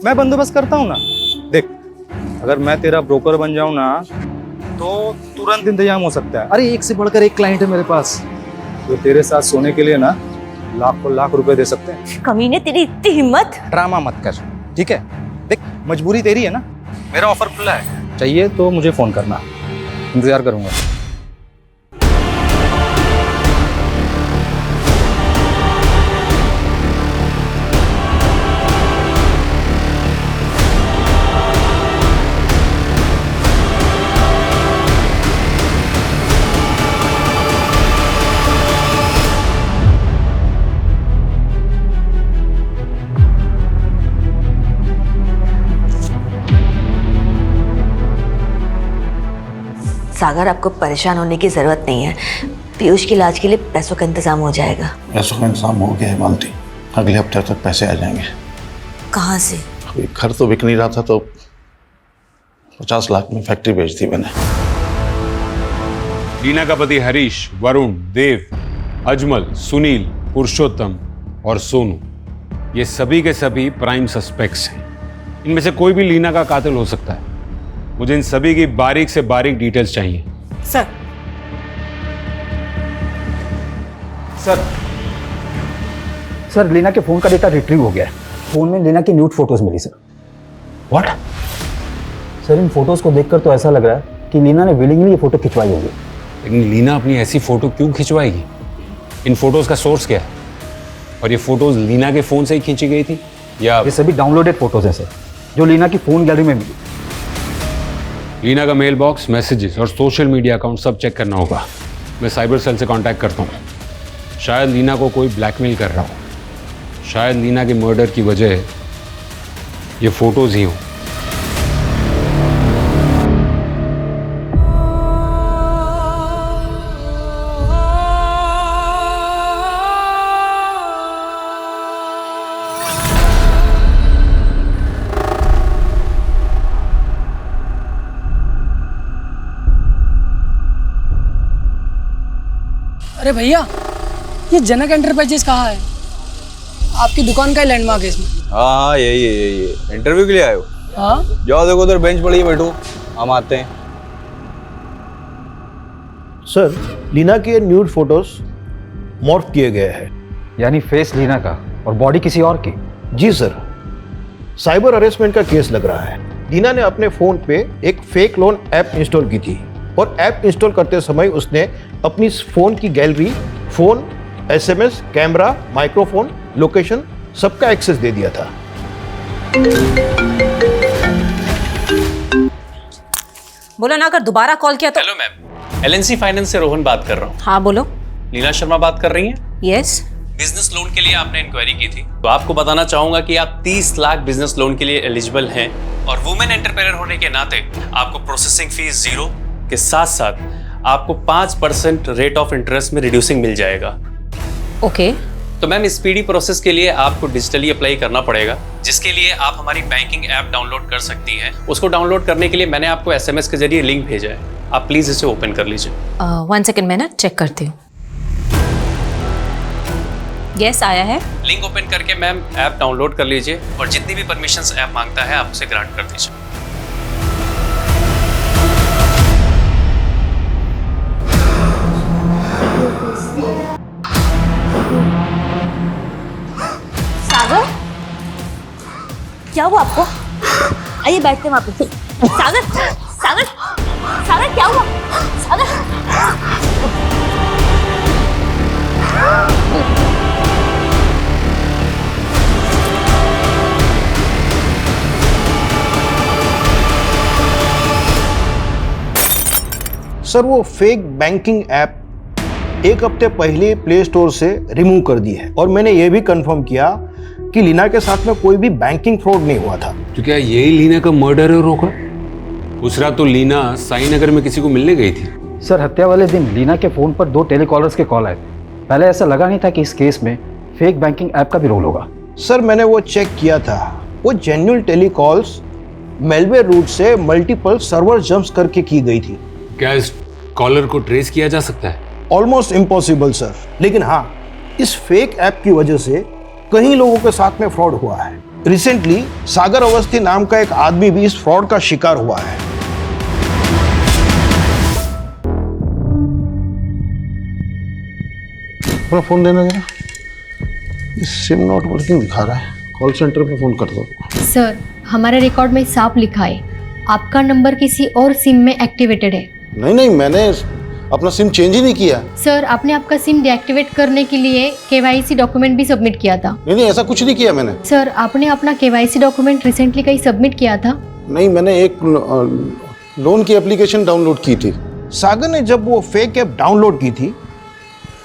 [SPEAKER 6] मैं बंदोबस्त करता हूँ ना। देख, अगर मैं तेरा ब्रोकर बन जाऊँ ना तो तुरंत इंतजाम हो सकता है। अरे एक से बढ़कर एक क्लाइंट है मेरे पास, तो तेरे साथ सोने के लिए ना लाखों लाख रुपए दे सकते हैं।
[SPEAKER 14] कमीने, तेरी इतनी हिम्मत!
[SPEAKER 6] ड्रामा मत कर, ठीक है? देख, मजबूरी तेरी है ना, मेरा ऑफर खुला है, चाहिए तो मुझे फोन करना, इंतजार करूंगा।
[SPEAKER 14] सागर, आपको परेशान होने की ज़रूरत नहीं है। पीयूष के इलाज के लिए पैसों का इंतज़ाम हो जाएगा।
[SPEAKER 5] पैसों का इंतजाम हो गया है मालती, अगले हफ्ते तक पैसे आ जाएंगे।
[SPEAKER 14] कहाँ से?
[SPEAKER 5] अभी घर तो बिक नहीं रहा था तो 50 लाख में फैक्ट्री बेच दी मैंने।
[SPEAKER 3] लीना का पति हरीश, वरुण, देव, अजमल, सुनील, पुरुषोत्तम और सोनू, ये सभी के सभी प्राइम सस्पेक्ट्स हैं। इनमें से कोई भी लीना का कातिल हो सकता है। मुझे इन सभी की बारीक से बारीक डिटेल्स चाहिए।
[SPEAKER 14] सर।
[SPEAKER 19] सर लीना के फोन का डेटा रिट्रीव हो गया है। फोन में लीना की न्यूड फोटोज मिली सर।
[SPEAKER 2] व्हाट?
[SPEAKER 19] सर इन फोटोज को देखकर तो ऐसा लग रहा है कि लीना ने विलिंगली ये फोटो खिंचवाई होगी।
[SPEAKER 3] लेकिन लीना अपनी ऐसी फोटो क्यों खिंचवाएगी? इन फोटोज का सोर्स क्या है? और ये फोटोज लीना के फोन से ही खींची गई थी या?
[SPEAKER 19] ये सभी डाउनलोडेड फोटोज हैं सर, जो लीना की फोन गैलरी में मिली।
[SPEAKER 3] लीना का मेल बॉक्स, मैसेजेस और सोशल मीडिया अकाउंट सब चेक करना होगा। मैं साइबर सेल से कांटेक्ट करता हूँ। शायद लीना को कोई ब्लैकमेल कर रहा हो। शायद लीना के मर्डर की वजह ये फोटोज ही हो।
[SPEAKER 4] अरे भैया, ये जनक एंटरप्राइजेस कहाँ है? आपकी दुकान का ही लैंडमार्क है इसमें।
[SPEAKER 20] हाँ यही इंटरव्यू के लिए आए हो?
[SPEAKER 4] हाँ।
[SPEAKER 20] जाओ देखो उधर बेंच पड़ी है, बैठो, हम आते हैं।
[SPEAKER 5] सर, लीना के न्यूड फोटोज मॉर्फ किए गए हैं।
[SPEAKER 19] यानी फेस लीना का और बॉडी किसी और की?
[SPEAKER 5] जी सर, साइबर अरेस्टमेंट का केस लग रहा है। लीना ने अपने फोन पे एक फेक लोन ऐप इंस्टॉल की थी और ऐप इंस्टॉल करते समय उसने अपनी फोन की gallery, phone, SMS, camera, microphone, location सबका एक्सेस दे दिया था।
[SPEAKER 18] बोलो ना, अगर दोबारा कॉल किया तो।
[SPEAKER 13] हेलो मैम, एलएनसी फाइनेंस से रोहन बात कर रहा हूँ।
[SPEAKER 18] हाँ बोलो।
[SPEAKER 13] लीना शर्मा बात कर रही हैं?
[SPEAKER 18] यस।
[SPEAKER 13] बिजनेस लोन के लिए आपने इंक्वायरी की थी, तो आपको बताना चाहूंगा कि आप 30 लाख बिजनेस लोन के लिए एलिजिबल हैं और वुमेन एंटरप्रेन्योर होने के नाते आपको प्रोसेसिंग फीस 0 के साथ साथ आपको 5% रेट ऑफ इंटरेस्ट में रिड्यूसिंग मिल जाएगा।
[SPEAKER 18] ओके।
[SPEAKER 13] तो मैम स्पीडी प्रोसेस के लिए आपको डिजिटली अप्लाई करना पड़ेगा, जिसके लिए आप हमारी बैंकिंग ऐप डाउनलोड कर सकती हैं। उसको डाउनलोड करने के लिए मैंने आपको एसएमएस के जरिए लिंक भेजा है, आप प्लीज इसे ओपन कर लीजिए।
[SPEAKER 18] 1 सेकेंड, मैं ना चेक करती हूँ। यस, आया है।
[SPEAKER 13] लिंक ओपन करके मैम ऐप डाउनलोड कर लीजिए और जितनी भी परमिशंस ऐप मांगता है आप उसे ग्रांट कर दीजिए।
[SPEAKER 14] सागर, क्या हुआ आपको? आइए बैठते हैं वहां पे। सागर, सागर, सागर क्या हुआ? सागर।
[SPEAKER 5] सर, वो फेक बैंकिंग ऐप 1 हफ्ते पहले प्ले स्टोर से रिमूव कर दी है और मैंने ये भी कंफर्म किया कि लीना के साथ में कोई भी बैंकिंग फ्रॉड नहीं हुआ था।
[SPEAKER 3] तो क्या यही लीना का मर्डर होगा? उस रात तो लीना साई नगर में किसी को मिलने गई थी।
[SPEAKER 19] सर हत्या वाले दिन लीना के फोन पर 2 टेलीकॉलर्स के कॉल आए थे। पहले ऐसा लगा नहीं था कि इस केस में फेक बैंकिंग ऐप का भी रोल होगा।
[SPEAKER 5] सर मैंने वो चेक किया था, वो जेन्युइन टेलीकॉल्स मेलवेयर रूट से मल्टीपल सर्वर जंप्स करके की गई थी।
[SPEAKER 3] क्या इस कॉलर को ट्रेस किया जा सकता है?
[SPEAKER 5] ऑलमोस्ट इम्पॉसिबल सर, लेकिन हाँ, इस फेक ऐप की वजह से कई लोगों के साथ में फ्रॉड हुआ है। रिसेंटली सागर अवस्थी नाम का एक आदमी भी इस फ्रॉड का शिकार हुआ है। अपना फोन देना जरा, सिम नॉट वर्किंग दिखा रहा है, कॉल सेंटर पे फोन कर दो।
[SPEAKER 21] सर हमारे रिकॉर्ड में साफ लिखा है आपका नंबर किसी और सिम में एक्टिवेटेड है।
[SPEAKER 5] नहीं, मैंने अपना सिम चेंज ही नहीं किया।
[SPEAKER 21] सर आपने आपका सिम डीएक्टिवेट करने के लिए केवाईसी डॉक्यूमेंट भी सबमिट किया था।
[SPEAKER 5] नहीं, ऐसा कुछ नहीं किया मैंने।
[SPEAKER 21] सर आपने अपना केवाईसी डॉक्यूमेंट रिसेंटली कहीं सबमिट किया था?
[SPEAKER 5] नहीं, मैंने एक लोन की एप्लीकेशन डाउनलोड की थी। सागर ने जब वो फेक ऐप डाउनलोड की थी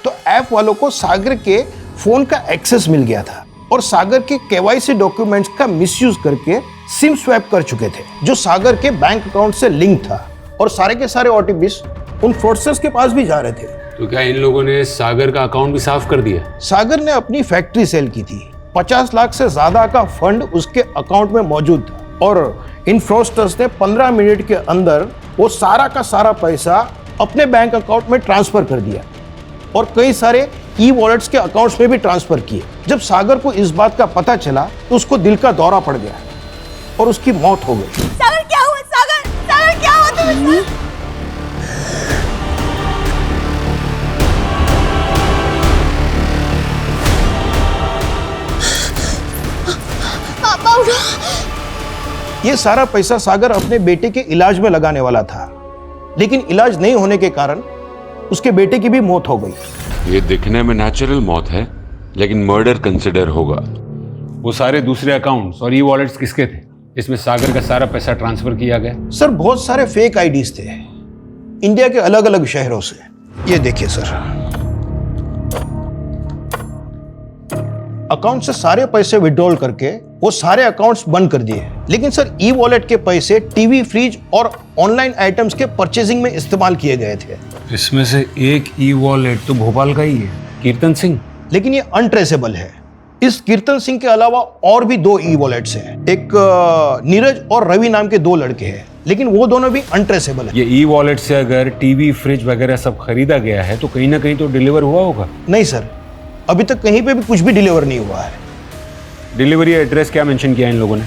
[SPEAKER 5] तो ऐप वालों को सागर के फोन का एक्सेस मिल गया था और सागर के केवाईसी डॉक्यूमेंट्स का मिसयूज करके सिम स्वैप कर चुके थे, जो सागर के बैंक अकाउंट से लिंक था और सारे के सारे ओटीपीस उन फ्रॉडस्टर्स के पास भी जा रहे थे।
[SPEAKER 3] तो क्या इन लोगों ने सागर का अकाउंट भी साफ कर दिया?
[SPEAKER 5] सागर ने अपनी फैक्ट्री सेल की थी, 50 लाख से ज्यादा का फंड उसके अकाउंट में मौजूद था और इन फ्रॉडस्टर्स ने 15 मिनट के अंदर वो सारा का सारा पैसा अपने बैंक अकाउंट में ट्रांसफर कर दिया और कई सारे ई वॉलेट्स के अकाउंट्स में भी ट्रांसफर किए। जब सागर को इस बात का पता चला तो उसको दिल का दौरा पड़ गया और उसकी मौत हो गई।
[SPEAKER 14] सागर क्या हुआ? सागर सागर क्या हुआ तुम्हें? पापा उठो।
[SPEAKER 5] ये सारा पैसा सागर अपने बेटे के इलाज में लगाने वाला था, लेकिन इलाज नहीं होने के कारण उसके बेटे की भी मौत हो गई।
[SPEAKER 3] ये दिखने में नेचुरल मौत है, लेकिन मर्डर कंसिडर होगा। वो सारे दूसरे अकाउंट्स और ई वॉलेट्स किसके थे? इसमें सागर का सारा पैसा ट्रांसफर किया गया।
[SPEAKER 5] सर बहुत सारे फेक आईडीज थे इंडिया के अलग अलग शहरों से। ये देखिए सर, अकाउंट से सारे पैसे विड्रॉल करके वो सारे अकाउंट्स बंद कर दिए, लेकिन सर ई वॉलेट के पैसे टीवी, फ्रिज और ऑनलाइन आइटम्स के परचेजिंग में इस्तेमाल किए गए थे।
[SPEAKER 3] इसमें से एक ई वॉलेट तो भोपाल का ही है, कीर्तन सिंह,
[SPEAKER 5] लेकिन ये अनट्रेसेबल है। इस कीर्तन सिंह के अलावा और भी 2 ई वॉलेट्स हैं, एक नीरज और रवि नाम के 2 लड़के हैं, लेकिन वो दोनों भी अनट्रेसेबल है।
[SPEAKER 3] ये ई वॉलेट से अगर टीवी, फ्रिज वगैरह सब खरीदा गया है तो कहीं ना कहीं तो डिलीवर हुआ होगा।
[SPEAKER 5] नहीं सर, अभी तक कहीं पे भी कुछ भी डिलीवर नहीं हुआ है।
[SPEAKER 3] डिलीवरी एड्रेस क्या मेंशन किया इन लोगों ने?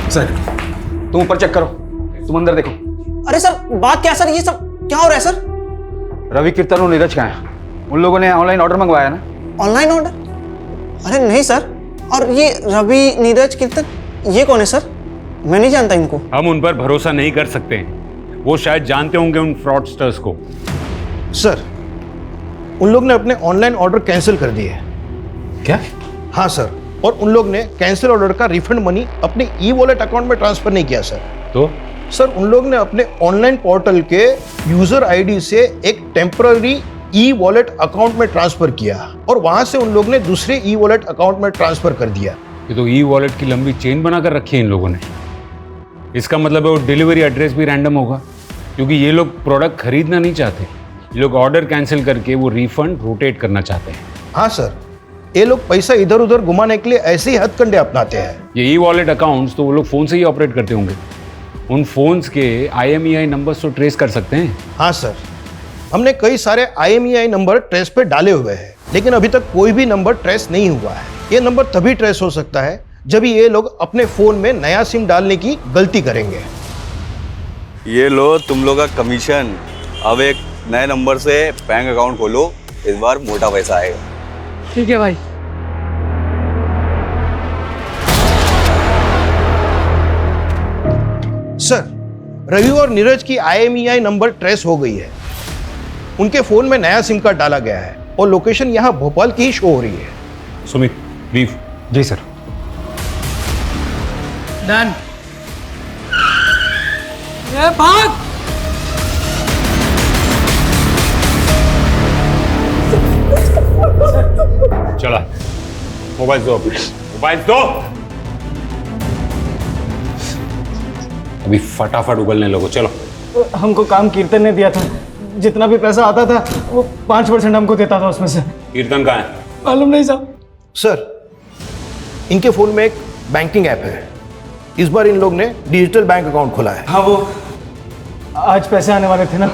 [SPEAKER 11] सर तुम ऊपर चेक करो, तुम अंदर देखो।
[SPEAKER 1] अरे सर बात क्या सर, ये सब क्या हो रहा है सर?
[SPEAKER 19] रवि, कीर्तन और नीरज कहाँ हैं? उन लोगों ने ऑनलाइन ऑर्डर मंगवाया ना?
[SPEAKER 1] Online order? अरे नहीं सर। और ये रवि, नीरज, कीर्तन, ये कौन है सर? मैं नहीं जानता इनको।
[SPEAKER 3] हम उन पर भरोसा नहीं कर सकते हैं, वो शायद जानते होंगे उन फ्रॉडस्टर्स को।
[SPEAKER 5] सर उन लोग ने अपने ऑनलाइन ऑर्डर कैंसिल कर दिए।
[SPEAKER 3] क्या?
[SPEAKER 5] हाँ सर, और उन लोग ने कैंसिल ऑर्डर का रिफंड मनी अपने ई वॉलेट अकाउंट में ट्रांसफर नहीं किया सर।
[SPEAKER 3] तो
[SPEAKER 5] सर उन लोग ने अपने ऑनलाइन पोर्टल के यूजर आईडी से एक टेम्पररी ई वॉलेट अकाउंट में ट्रांसफर किया और वहां से उन लोग ने दूसरे ई वॉलेट अकाउंट में ट्रांसफर कर दिया।
[SPEAKER 3] ये तो ई वॉलेट की लंबी चेन बनाकर रखी है इन लोगों ने। इसका मतलब है वो डिलीवरी एड्रेस भी रैंडम होगा, क्योंकि ये लोग प्रोडक्ट खरीदना नहीं चाहते, ये लोग ऑर्डर कैंसिल करके वो रिफंड रोटेट करना चाहते हैं।
[SPEAKER 5] हाँ सर, ये लोग पैसा इधर उधर घुमाने के लिए ऐसे ही हथकंडे अपनाते हैं।
[SPEAKER 3] ये ई वॉलेट अकाउंट्स तो वो लोग फ़ोन से ही ऑपरेट करते होंगे, उन फोन्स के IMEI नंबर्स तो ट्रेस कर सकते हैं।
[SPEAKER 5] हाँ सर, हमने कई सारे IMEI नंबर ट्रेस पे डाले हुए हैं, लेकिन अभी तक कोई भी नंबर ट्रेस नहीं हुआ है। ये नंबर तभी ट्रेस हो सकता है जब ये लोग अपने फोन में नया सिम डालने की गलती करेंगे।
[SPEAKER 20] ये लो तुम लोग का कमीशन। अब एक नए नंबर से बैंक अकाउंट खोलो, इस बार मोटा पैसा आएगा।
[SPEAKER 4] ठीक है भाई।
[SPEAKER 5] सर रवि और नीरज की IMEI नंबर ट्रेस हो गई है, उनके फोन में नया सिम कार्ड डाला गया है और लोकेशन यहाँ भोपाल की ही शो हो रही है।
[SPEAKER 3] सुमित, लीव।
[SPEAKER 19] जी सर।
[SPEAKER 4] डन। ये भाग।
[SPEAKER 3] चला, मोबाइल दो, मोबाइल दो। अभी फटाफट उगलने लगो, चलो।
[SPEAKER 11] हमको काम कीर्तन ने दिया था, जितना भी पैसा आता था वो 5% हमको देता था उसमें से।
[SPEAKER 3] कीर्तन कहाँ है?
[SPEAKER 11] मालूम नहीं साहब।
[SPEAKER 5] सर इनके फोन में एक बैंकिंग ऐप है, इस बार इन लोग ने डिजिटल बैंक अकाउंट खोला है।
[SPEAKER 11] हाँ वो आज पैसे आने वाले थे ना।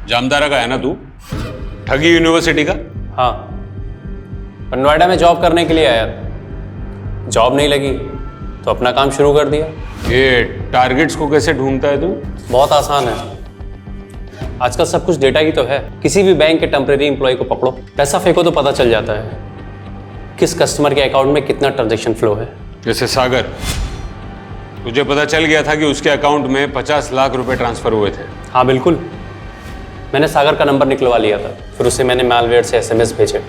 [SPEAKER 3] जामतारा का है ना तू? ठगी यूनिवर्सिटी का?
[SPEAKER 13] हाँ, पर नोएडा में जॉब करने के लिए आया था। जॉब नहीं लगी तो अपना काम शुरू कर दिया।
[SPEAKER 3] ये टारगेट्स को कैसे ढूंढता है तू?
[SPEAKER 13] बहुत आसान है। आजकल सब कुछ डेटा ही तो है। किसी भी बैंक के टेम्परेरी एम्प्लॉय को पकड़ो, पैसा फेंको तो पता चल जाता है किस कस्टमर के अकाउंट में कितना ट्रांजैक्शन फ्लो है।
[SPEAKER 3] जैसे सागर, तुझे पता चल गया था कि उसके अकाउंट में 50 लाख रुपए ट्रांसफर हुए थे।
[SPEAKER 13] हाँ बिल्कुल, मैंने सागर का नंबर निकलवा लिया था, फिर उसे मैंने मैलवेयर से SMS भेजे,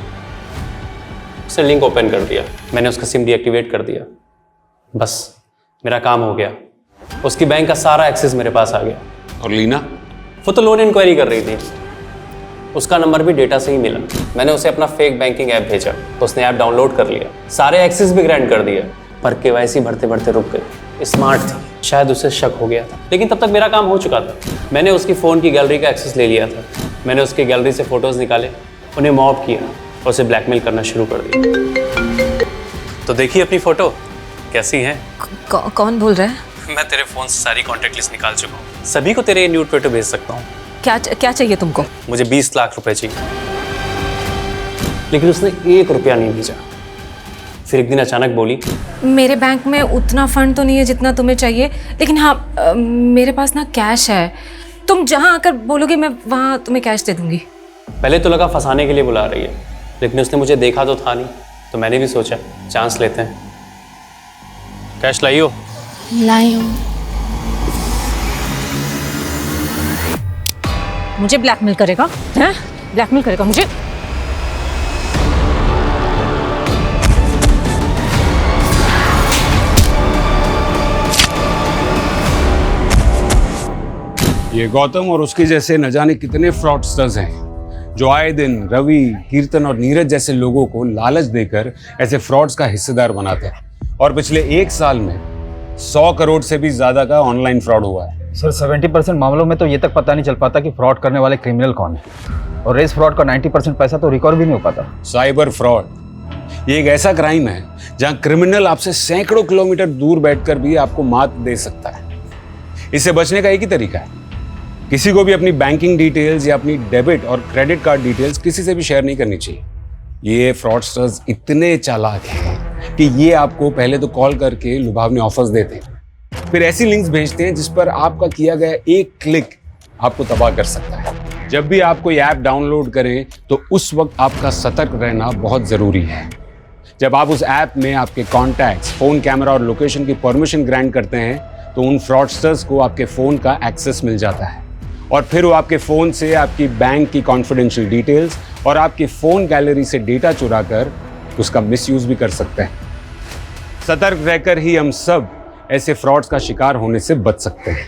[SPEAKER 13] उसने लिंक ओपन कर दिया, मैंने उसका सिम डीएक्टिवेट कर दिया, बस मेरा काम हो गया। उसकी बैंक का सारा एक्सेस मेरे पास आ गया।
[SPEAKER 3] और लीना?
[SPEAKER 13] वो तो लोन इंक्वायरी कर रही थी, उसका नंबर भी डेटा से ही मिला। मैंने उसे अपना फेक बैंकिंग ऐप भेजा, तो उसने ऐप डाउनलोड कर लिया, सारे एक्सेस भी ग्रांट कर दिया, पर KYC भरते भरते रुक गई। स्मार्ट थी, शायद उसे शक हो गया था, लेकिन तब तक मेरा काम हो चुका था। मैंने उसकी फ़ोन की गैलरी का एक्सेस ले लिया था, मैंने उसकी गैलरी से फ़ोटोज़ निकाले, उन्हें मॉब किया और उसे ब्लैकमेल करना शुरू कर दिया। तो देखिए अपनी फ़ोटो कैसी है।
[SPEAKER 18] कौन बोल रहा है?
[SPEAKER 13] मैं तेरे फ़ोन से सारी कॉन्टैक्ट लिस्ट निकाल चुका हूँ, सभी को तेरे न्यूड फोटो भेज सकता हूँ।
[SPEAKER 18] क्या चाहिए तुमको?
[SPEAKER 13] मुझे 20 लाख रुपए चाहिए, लेकिन उसने 1 रुपया नहीं भेजा। फिर एक दिन अचानक बोली,
[SPEAKER 18] मेरे बैंक में उतना फंड तो नहीं है जितना तुम्हें चाहिए, लेकिन हाँ मेरे पास ना कैश है, तुम जहाँ आकर बोलोगे मैं वहाँ तुम्हें कैश दे दूंगी।
[SPEAKER 13] पहले तो लगा फंसाने के लिए बुला रही है, लेकिन उसने मुझे देखा तो था नहीं, तो मैंने भी सोचा चांस लेते हैं। कैश लाइयो।
[SPEAKER 21] लाई हूँ।
[SPEAKER 18] मुझे ब्लैकमेल करेगा? हैं? ब्लैकमेल करेगा मुझे?
[SPEAKER 3] ये गौतम और उसके जैसे न जाने कितने फ्रॉडस्टर्स हैं जो आए दिन रवि, कीर्तन और नीरज जैसे लोगों को लालच देकर ऐसे फ्रॉड्स का हिस्सेदार बनाते हैं। और पिछले 1 साल में 100 करोड़ से भी ज्यादा का ऑनलाइन फ्रॉड हुआ है।
[SPEAKER 19] सर 70% मामलों में तो ये तक पता नहीं चल पाता कि फ्रॉड करने वाले क्रिमिनल कौन है, और रेस फ्रॉड का 90% पैसा तो रिकवर भी नहीं हो पाता।
[SPEAKER 3] साइबर फ्रॉड ये एक ऐसा क्राइम है जहां क्रिमिनल आपसे सैकड़ों किलोमीटर दूर बैठकर भी आपको मात दे सकता है। इससे बचने का एक ही तरीका है, किसी को भी अपनी बैंकिंग डिटेल्स या अपनी डेबिट और क्रेडिट कार्ड डिटेल्स किसी से भी शेयर नहीं करनी चाहिए। ये फ्रॉडस्टर्स इतने चालाक हैं कि ये आपको पहले तो कॉल करके लुभावने ऑफर्स देते हैं, फिर ऐसी लिंक्स भेजते हैं जिस पर आपका किया गया एक क्लिक आपको तबाह कर सकता है। जब भी आप कोई ऐप डाउनलोड करें तो उस वक्त आपका सतर्क रहना बहुत ज़रूरी है। जब आप उस ऐप में आपके कॉन्टैक्ट्स, फ़ोन कैमरा और लोकेशन की परमिशन ग्रांट करते हैं तो उन फ्रॉडस्टर्स को आपके फ़ोन का एक्सेस मिल जाता है, और फिर वो आपके फ़ोन से आपकी बैंक की कॉन्फिडेंशियल डिटेल्स और आपकी फ़ोन गैलरी से डेटा चुरा कर उसका मिसयूज़ भी कर सकते हैं। सतर्क रहकर ही हम सब ऐसे फ्रॉड्स का शिकार होने से बच सकते हैं।